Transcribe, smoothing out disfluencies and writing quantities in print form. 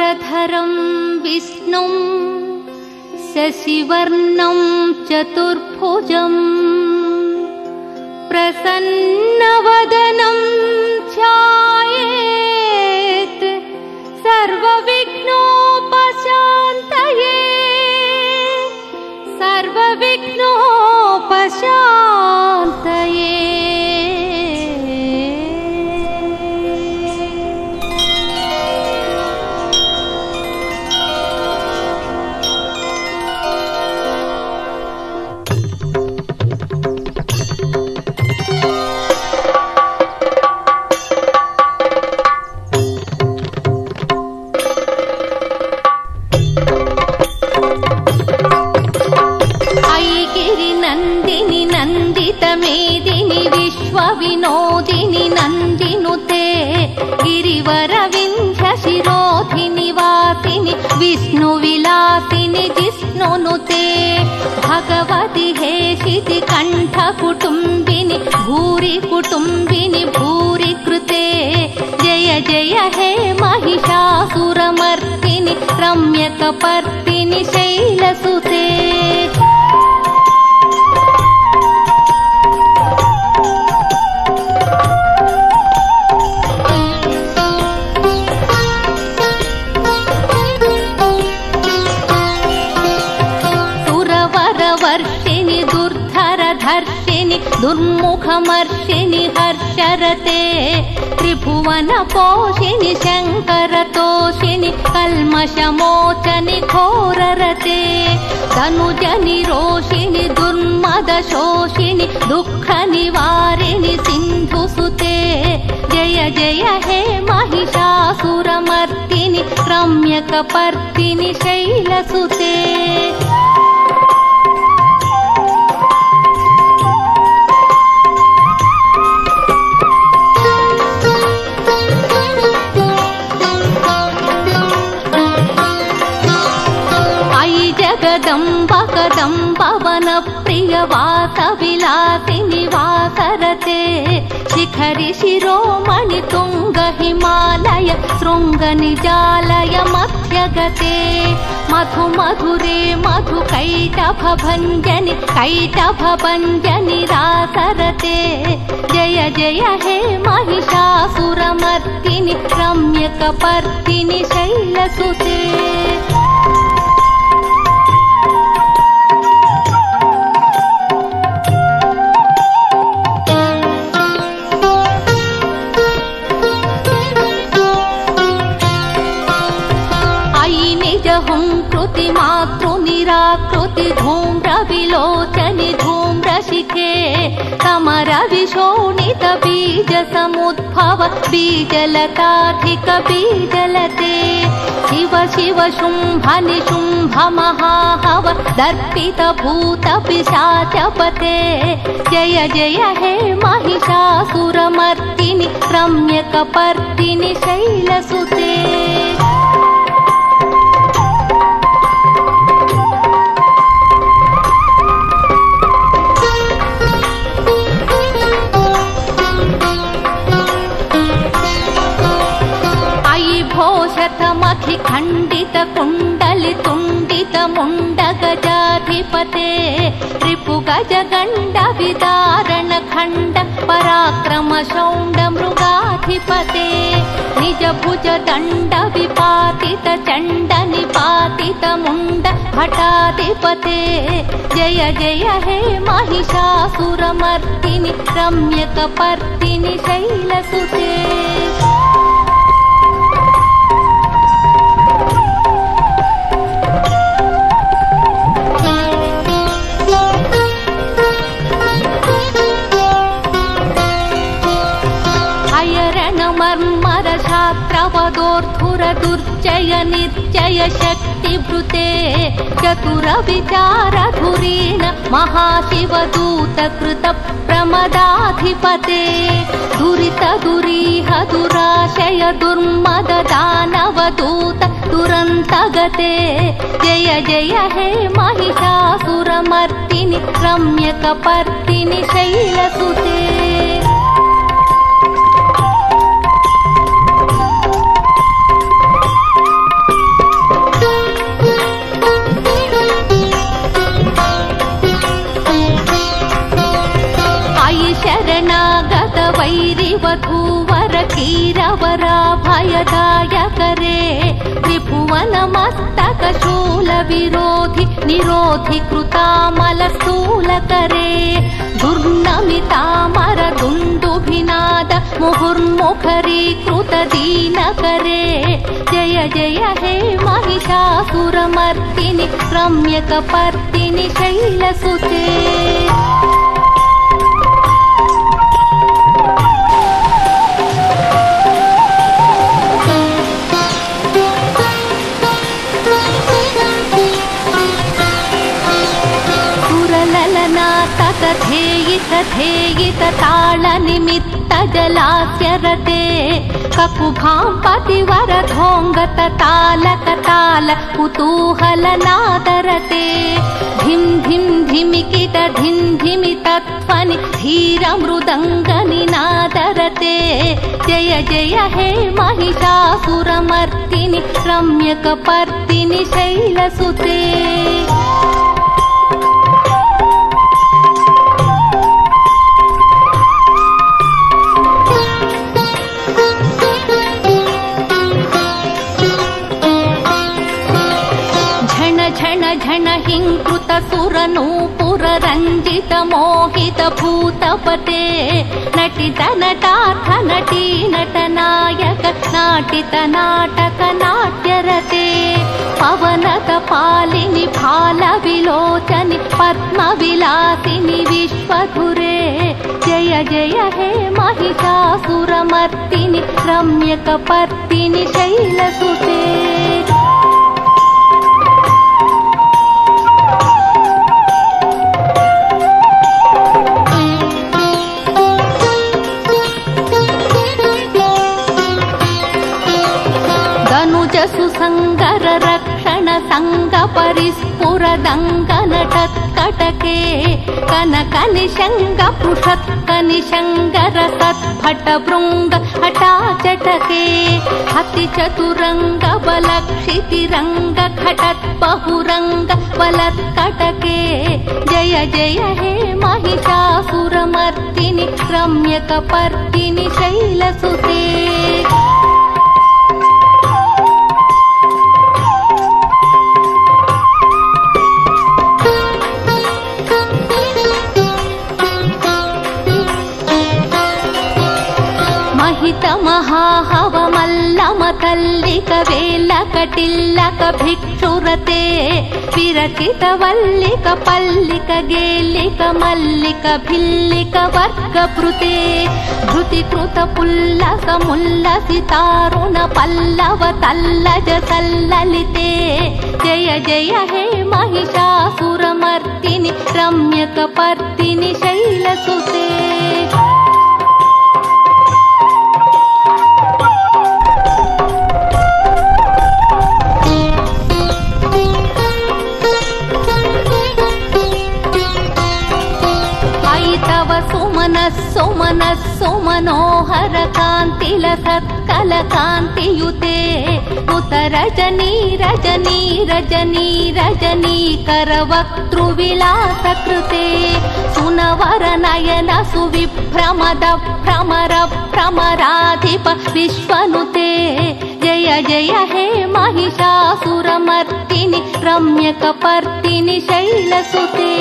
शुक्लाम्बरधरं विष्णुं शशिवर्णं चतुर्भुजं प्रसन्नवदनं ध्यायेत् सर्वविघ्नोपशान्तये सर्वविघ्नोपशान्तये। मेदिनि विश्वविनोदिनि नन्दिनुते गिरिवरविन्ध्यशिरोधिनि वासिनि विष्णुविलासिनि जिष्णुनुते भगवति हेशिति कण्ठकुटुम्बिनि भूरि कुटुम्बिनि भूरि कृते जय जय हे महिषासुरमर्दिनि रम्यकपर्दिनि शैलसुते। वर्षिणि दुर्धरधर्षिणि दुर्मुखमर्षिणि हर्षरते त्रिभुवनपोषिणि शङ्करतोषिणि कल्मषमोचनि घोररते तनुजनिरोषिणि दुर्मदशोषिणि दुःखनिवारिणि सिन्धुसुते जय जय हे महिषासुरमर्दिनि रम्यकपर्दिनि शैलसुते। जगदम्ब कदम्ब वनप्रिय वासविलासिनि वासरते शिखरि शिरोमणि तुंग हिमालय शृंग निजालय मध्यगते मधु मधुरे मधु कैटभ भञ्जनि रासरते जय जय हे महिषासुरमर्दिनि रम्यकपर्दिनि शैलसुते। हुंकृति मातृनिराकृति धूम्र विलोचनि धूम्रशिखे समर विशोणित बीज समुद्भव बीजलताधिक बीजलते शिव शिव शुंभ निशुंभ महाहव दर्पित भूत पिशाचपते जय जय हे महिषासुरमर्दिनि रम्यकपर्दिनि शैलसुते। घोषतमखि खण्डित कुण्डलि तुण्डित मुण्ड गजाधिपते रिपु गज गण्ड विदारण खण्ड पराक्रम शौण्ड मृगाधिपते निज भुज दण्ड विपातित चण्ड निपातित मुण्ड भटाधिपते जय जय हे महिषासुरमर्दिनि रम्यकपर्दिनि शैलसुते। मर्मर छात्रवदोर्धुर दुर्जय निर्जय शक्तिभृते चतुर विचारधुरीण महाशिवदूत कृत प्रमदाधिपते दुरित दुरीह दुराशय दुर्मद दानवदूत दुरन्तगते जय जय हे महिषासुरमर्दिनि रम्यकपर्दिनि शैलसुते। वैरिवधूवर कीरवराभयदायकरे त्रिभुवनमस्तकशूलविरोधि निरोधि कृतामलस्थूलकरे दुर्नमितामरदुन्दुभिनाद मुहुर्मुखरीकृतदीनकरे जय जय हे महिषासुरमर्दिनि रम्यकपर्दिनि शैलसुते धेयित ताळनिमित्त जलास्यरते ककुभां पतिवरधोङ्गत तालकताल कुतूहलनादरते धिं धिं धिमिकिट धिं धिमितध्वनि धीरमृदङ्गनिनादरते जय जय हे महिषासुरमर्दिनि रम्यकपर्दिनि शैलसुते झण हिंकृत सुरनूपुर रंजित मोहित भूतपते नटित नटार्थ नटी नटनायक नाटित नाटक नाट्यरते पवनत पालिनि फाल विलोचनि पद्म विलासिनि विश्वधुरे जय जय हे महिषासुरमर्दिनि रम्यकपर्दिनि शैलसुते सुसंगर रक्षण संग परिस्फुरदंगन तत्कटके कनक निशंग पृषत् कनिशंगर सत्भट भृंग हटाचटके हति चतुरंग बलक्षितिरंग घटत् बहुरंग बलत्कटके जय जय हे महिषासुरमर्दिनि रम्यकपर्दिनि शैलसुते महाहवमल्लम तल्लिक वेल्लकटिल्लक भिक्षुरते विरचित वल्लिक पल्लिक गेल्लिक मल्लिक भिल्लिक वर्गभृते धृतिकृत पुल्लस मुल्लसितारुण पल्लव तल्लज सल्ललिते जय जय हे महिषासुरमर्दिनि रम्यकपर्दिनि शैलसुते सुमनस्सु मनोहर कान्तिलसत्कल कान्तियुते उत रजनी रजनी रजनी रजनीकर वक्तृविलासकृते सुनवर नयन सुविभ्रमद भ्रमर भ्रमराधिप विश्वनुते जय जय हे महिषासुरमर्दिनि रम्यकपर्दिनि शैलसुते